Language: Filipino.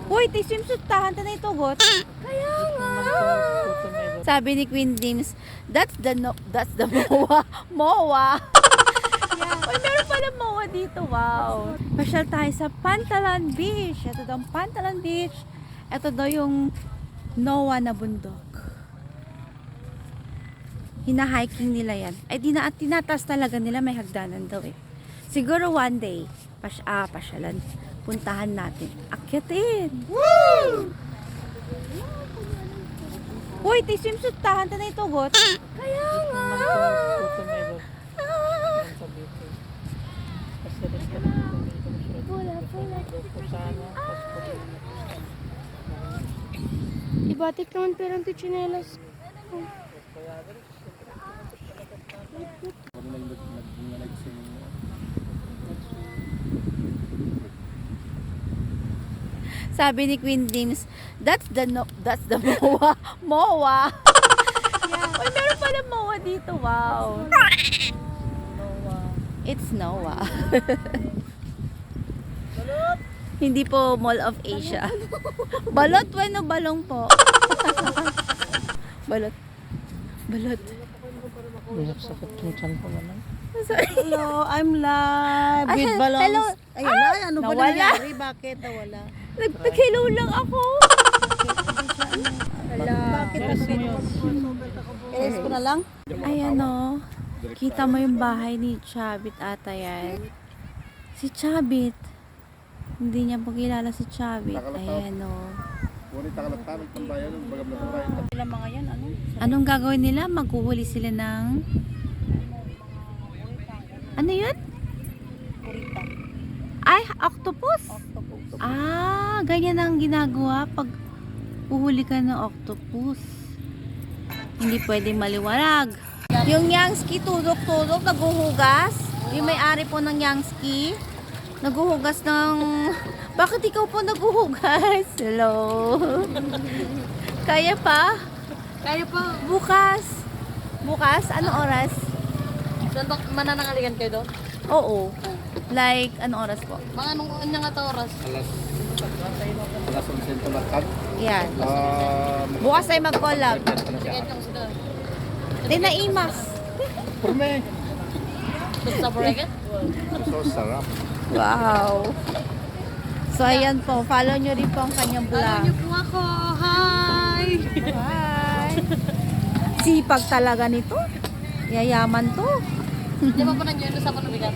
Uy, ti swimsuit tahan ta na itugot. Kaya nga. Sabi ni Queen Dims, that's the MOA. MOA. Uy, meron pala MOA dito. Wow. Pasyal tayo sa Pantalan Beach. Ito daw ang Pantalan Beach. Ito daw yung NOA na bundok. Hina-hiking nila yan. Ay, tinatas talaga nila. May hagdanan daw eh. Siguro one day, pasyalan. Puntahan natin. Akyatin! Woo! Uy, ti swimsuit tahan ta na itugot. Kaya nga. Ibatik naman pero ang tichinelas. Sabi ni Queen Dims, that's the MOA. MOA. Uy, meron pala MOA dito. Wow. It's NOA. Hindi po Mall of Asia. Balot, bueno, balong po. Balot. Balot. Sakit yung tiyan ko naman. Hello, I'm live with Ay, balloons. hello. Ayun na, ano ba nawala. nangyari? Bakit nawala? Nagpakilo lang ako. Bakit? Ilis ko na lang? Ayan o. Kita mo yung bahay ni Chabit ata yan. Si Chabit. Hindi niya po kilala si Chabit. Ayan o. Sila mga yan, ano? Anong gagawin nila? Maghuhuli sila ng... Ano yun? Kurita. Ay, octopus? Ah, ganyan ang ginagawa pag uhuli ka ng octopus. Hindi pwedeng maliwanag. Yung Yangski, tudok-tudok, naguhugas. Yung may-ari po ng Yangski, naguhugas ng... Bakit ikaw po naguhugas? Hello? Kaya pa? Kaya pa. Bukas. Bukas? Anong oras? Saan ba mananangaligan kayo doon? Oo. Like, anong oras po? Mga anong kanya nga oras? Alas 11 tumatag. Yan. Bukas tayo mag-collab. Sige lang sila. Tinaimas. Purme. Gusto sa Boregat? So sarap. Wow. So, ayan po. Follow nyo rin po ang kanyang Follow vlog. niyo po ako. Hi! Bye! Sipag talaga nito. Yayaman to. Di ba po nandiyan sa panabigat?